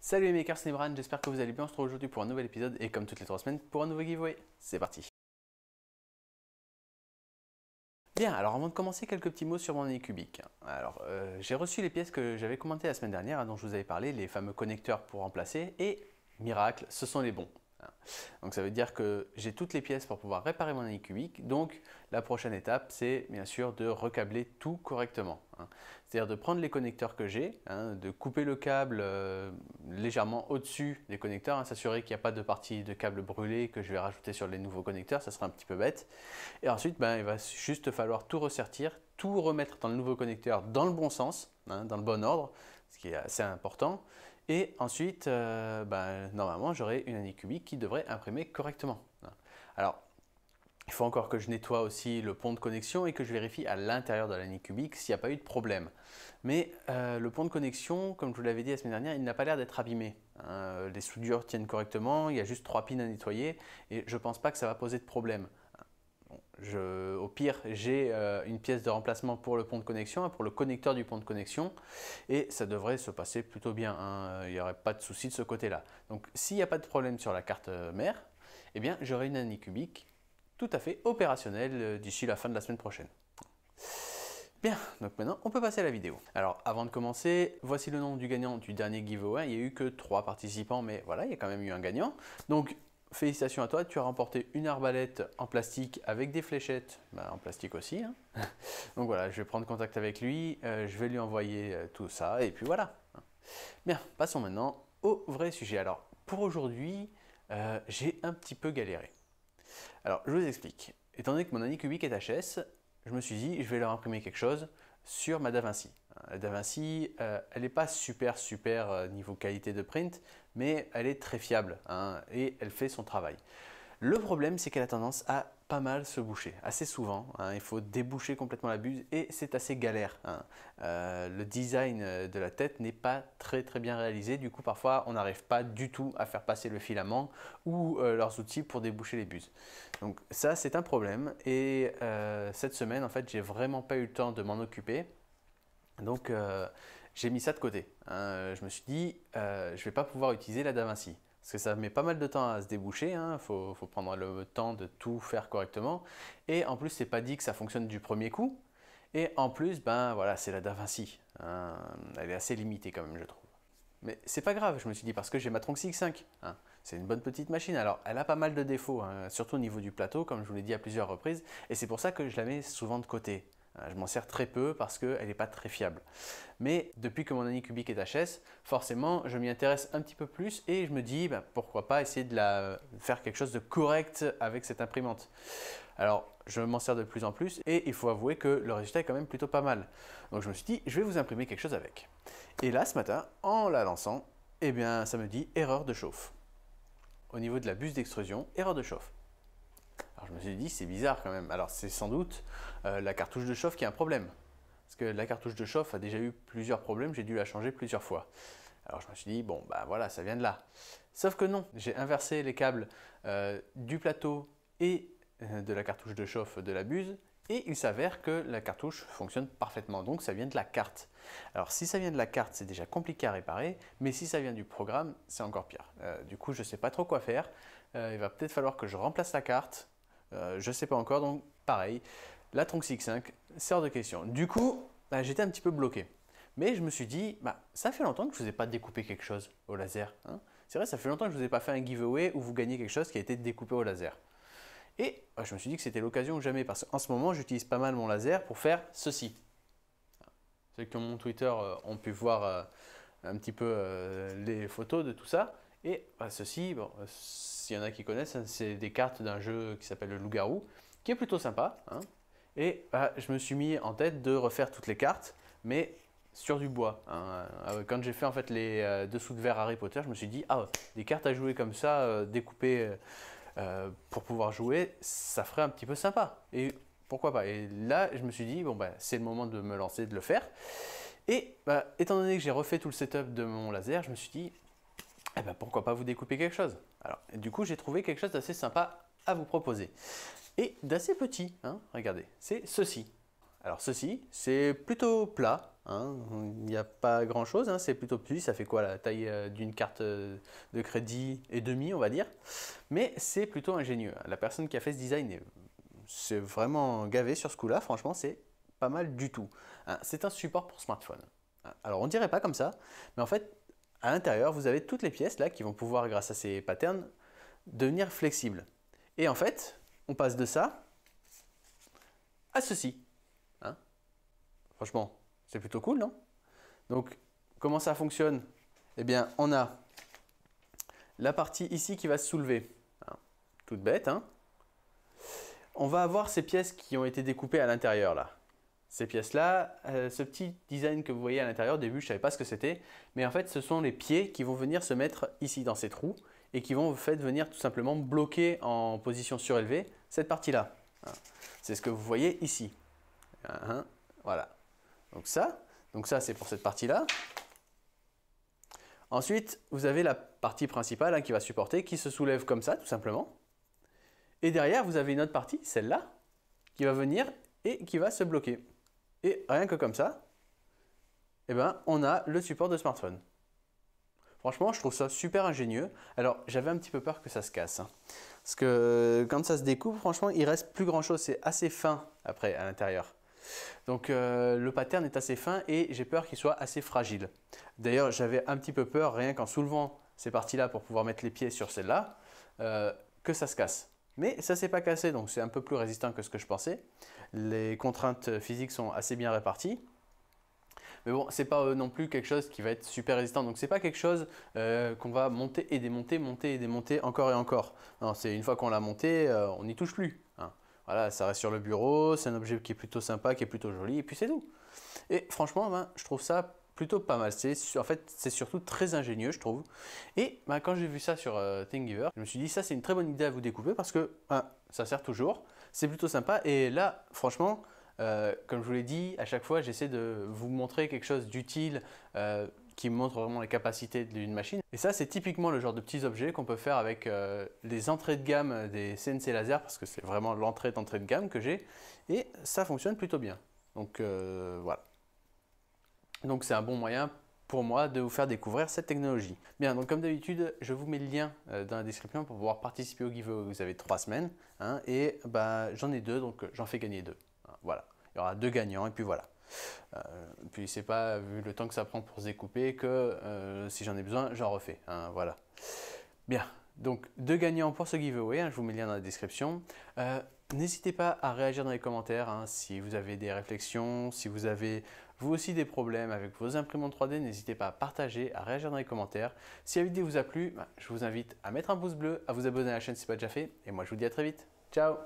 Salut les makers, c'est Nebran, j'espère que vous allez bien. On se retrouve aujourd'hui pour un nouvel épisode et comme toutes les 3 semaines pour un nouveau giveaway. C'est parti. Bien, alors avant de commencer, quelques petits mots sur mon Anycubic. Alors, j'ai reçu les pièces que j'avais commentées la semaine dernière, dont je vous avais parlé, les fameux connecteurs pour remplacer, et miracle, ce sont les bons. Donc ça veut dire que j'ai toutes les pièces pour pouvoir réparer mon Anycubic. Donc la prochaine étape, c'est bien sûr de recabler tout correctement. C'est-à-dire de prendre les connecteurs que j'ai, de couper le câble légèrement au-dessus des connecteurs, s'assurer qu'il n'y a pas de partie de câble brûlé que je vais rajouter sur les nouveaux connecteurs, ça sera un petit peu bête. Et ensuite, il va juste falloir tout ressortir, tout remettre dans le nouveau connecteur dans le bon sens, dans le bon ordre, ce qui est assez important. Et ensuite, normalement, j'aurai une Anycubic qui devrait imprimer correctement. Alors, il faut encore que je nettoie aussi le pont de connexion et que je vérifie à l'intérieur de l'Anycubic s'il n'y a pas eu de problème. Mais le pont de connexion, comme je vous l'avais dit la semaine dernière, il n'a pas l'air d'être abîmé. Les soudures tiennent correctement, il y a juste 3 pins à nettoyer et je ne pense pas que ça va poser de problème. Au pire, j'ai une pièce de remplacement pour le pont de connexion, pour le connecteur du pont de connexion, et ça devrait se passer plutôt bien. Il n'y aurait pas de souci de ce côté-là. Donc, s'il n'y a pas de problème sur la carte mère, eh bien, j'aurai une Anycubic tout à fait opérationnelle d'ici la fin de la semaine prochaine. Bien, donc maintenant, on peut passer à la vidéo. Alors, avant de commencer, voici le nom du gagnant du dernier giveaway. Il n'y a eu que 3 participants, mais voilà, il y a quand même eu un gagnant. Donc, félicitations à toi, tu as remporté une arbalète en plastique avec des fléchettes, en plastique aussi. Donc voilà, je vais prendre contact avec lui, je vais lui envoyer tout ça et puis voilà. Bien, passons maintenant au vrai sujet. Alors, pour aujourd'hui, j'ai un petit peu galéré. Alors, je vous explique. Étant donné que mon Anycubic est HS, je me suis dit, je vais leur imprimer quelque chose sur ma DaVinci. La DaVinci, elle n'est pas super niveau qualité de print, mais elle est très fiable et elle fait son travail. Le problème, c'est qu'elle a tendance à pas mal se boucher, assez souvent. Il faut déboucher complètement la buse et c'est assez galère. Le design de la tête n'est pas très bien réalisé. Du coup, parfois, on n'arrive pas du tout à faire passer le filament ou leurs outils pour déboucher les buses. Donc ça, c'est un problème. Et cette semaine, en fait, j'ai vraiment pas eu le temps de m'en occuper. Donc, j'ai mis ça de côté. Je me suis dit, je ne vais pas pouvoir utiliser la DaVinci. Parce que ça met pas mal de temps à se déboucher, faut prendre le temps de tout faire correctement. Et en plus, c'est pas dit que ça fonctionne du premier coup. Et en plus, voilà, c'est la DaVinci. Elle est assez limitée quand même, je trouve. Mais c'est pas grave, je me suis dit, parce que j'ai ma Tronxy X5. C'est une bonne petite machine. Alors, elle a pas mal de défauts, surtout au niveau du plateau, comme je vous l'ai dit à plusieurs reprises. Et c'est pour ça que je la mets souvent de côté. Je m'en sers très peu parce qu'elle n'est pas très fiable. Mais depuis que mon Anycubic est HS, forcément, je m'y intéresse un petit peu plus et je me dis pourquoi pas essayer de faire quelque chose de correct avec cette imprimante. Alors, je m'en sers de plus en plus et il faut avouer que le résultat est quand même plutôt pas mal. Donc je me suis dit, je vais vous imprimer quelque chose avec. Et là, ce matin, en la lançant, eh bien, ça me dit erreur de chauffe. Au niveau de la buse d'extrusion, erreur de chauffe. Alors je me suis dit, c'est bizarre quand même. Alors c'est sans doute la cartouche de chauffe qui a un problème. Parce que la cartouche de chauffe a déjà eu plusieurs problèmes, j'ai dû la changer plusieurs fois. Alors je me suis dit, bon, voilà, ça vient de là. Sauf que non, j'ai inversé les câbles du plateau et de la cartouche de chauffe de la buse. Et il s'avère que la cartouche fonctionne parfaitement, donc ça vient de la carte. Alors si ça vient de la carte, c'est déjà compliqué à réparer, mais si ça vient du programme, c'est encore pire. Du coup, je ne sais pas trop quoi faire. Il va peut-être falloir que je remplace la carte. Je ne sais pas encore, donc pareil, la Tronxy X5, c'est hors de question. Du coup, j'étais un petit peu bloqué. Mais je me suis dit, ça fait longtemps que je ne vous ai pas découpé quelque chose au laser. C'est vrai, ça fait longtemps que je ne vous ai pas fait un giveaway où vous gagnez quelque chose qui a été découpé au laser. Et je me suis dit que c'était l'occasion ou jamais, parce qu'en ce moment, j'utilise pas mal mon laser pour faire ceci. Ceux qui ont mon Twitter ont pu voir un petit peu les photos de tout ça. Et ceci, s'il y en a qui connaissent, c'est des cartes d'un jeu qui s'appelle le Loup-Garou, qui est plutôt sympa. Et je me suis mis en tête de refaire toutes les cartes, mais sur du bois. Quand j'ai fait en fait les dessous de verre Harry Potter, je me suis dit, des cartes à jouer comme ça, découpées pour pouvoir jouer, ça ferait un petit peu sympa. Et pourquoi pas. Et là, je me suis dit, c'est le moment de me lancer, de le faire. Et étant donné que j'ai refait tout le setup de mon laser, je me suis dit, pourquoi pas vous découper quelque chose. Alors, du coup, j'ai trouvé quelque chose d'assez sympa à vous proposer. Et d'assez petit, regardez, c'est ceci. Alors ceci, c'est plutôt plat, hein. Il n'y a pas grand chose, hein. C'est plutôt petit, ça fait quoi la taille d'une carte de crédit et demi on va dire. Mais c'est plutôt ingénieux. La personne qui a fait ce design c'est vraiment gavé sur ce coup-là, franchement c'est pas mal du tout. Hein, c'est un support pour smartphone. Alors on dirait pas comme ça, mais en fait à l'intérieur vous avez toutes les pièces là qui vont pouvoir grâce à ces patterns devenir flexibles. Et en fait on passe de ça à ceci. Hein. Franchement c'est plutôt cool, non? Donc comment ça fonctionne? Eh bien on a la partie ici qui va se soulever. Hein. Toute bête, hein? On va avoir ces pièces qui ont été découpées à l'intérieur là. Ces pièces-là, ce petit design que vous voyez à l'intérieur, au début je ne savais pas ce que c'était, mais en fait ce sont les pieds qui vont venir se mettre ici dans ces trous et qui vont venir tout simplement bloquer en position surélevée cette partie-là. C'est ce que vous voyez ici. Voilà. Donc ça c'est pour cette partie-là. Ensuite, vous avez la partie principale qui va supporter, qui se soulève comme ça tout simplement. Et derrière, vous avez une autre partie, celle-là, qui va venir et qui va se bloquer. Et rien que comme ça, eh ben, on a le support de smartphone. Franchement, je trouve ça super ingénieux. Alors, j'avais un petit peu peur que ça se casse. Hein. Parce que quand ça se découpe, franchement, il reste plus grand-chose. C'est assez fin après à l'intérieur. Donc, le pattern est assez fin et j'ai peur qu'il soit assez fragile. D'ailleurs, j'avais un petit peu peur, rien qu'en soulevant ces parties-là pour pouvoir mettre les pieds sur celle-là, que ça se casse. Mais ça ne s'est pas cassé, donc c'est un peu plus résistant que ce que je pensais. Les contraintes physiques sont assez bien réparties. Mais bon, ce n'est pas non plus quelque chose qui va être super résistant. Donc ce n'est pas quelque chose qu'on va monter et démonter encore et encore. C'est une fois qu'on l'a monté, on n'y touche plus. Hein. Voilà, ça reste sur le bureau, c'est un objet qui est plutôt sympa, qui est plutôt joli, et puis c'est tout. Et franchement, je trouve ça plutôt pas mal. En fait, c'est surtout très ingénieux, je trouve. Et quand j'ai vu ça sur Thingiver, je me suis dit, ça c'est une très bonne idée à vous découper parce que ça sert toujours, c'est plutôt sympa. Et là, franchement, comme je vous l'ai dit, à chaque fois, j'essaie de vous montrer quelque chose d'utile qui montre vraiment les capacités d'une machine. Et ça, c'est typiquement le genre de petits objets qu'on peut faire avec les entrées de gamme des CNC laser parce que c'est vraiment l'entrée d'entrée de gamme que j'ai. Et ça fonctionne plutôt bien. Donc voilà. Donc c'est un bon moyen pour moi de vous faire découvrir cette technologie. Bien, donc comme d'habitude, je vous mets le lien dans la description pour pouvoir participer au giveaway. Vous avez 3 semaines hein, et j'en ai 2, donc j'en fais gagner 2. Voilà, il y aura 2 gagnants et puis voilà. Puis c'est pas vu le temps que ça prend pour se découper que si j'en ai besoin, j'en refais. Hein, voilà. Bien, donc 2 gagnants pour ce giveaway, hein, je vous mets le lien dans la description. N'hésitez pas à réagir dans les commentaires hein, si vous avez des réflexions, si vous avez vous aussi des problèmes avec vos imprimantes 3D, n'hésitez pas à partager, à réagir dans les commentaires. Si la vidéo vous a plu, je vous invite à mettre un pouce bleu, à vous abonner à la chaîne si ce n'est pas déjà fait. Et moi je vous dis à très vite. Ciao!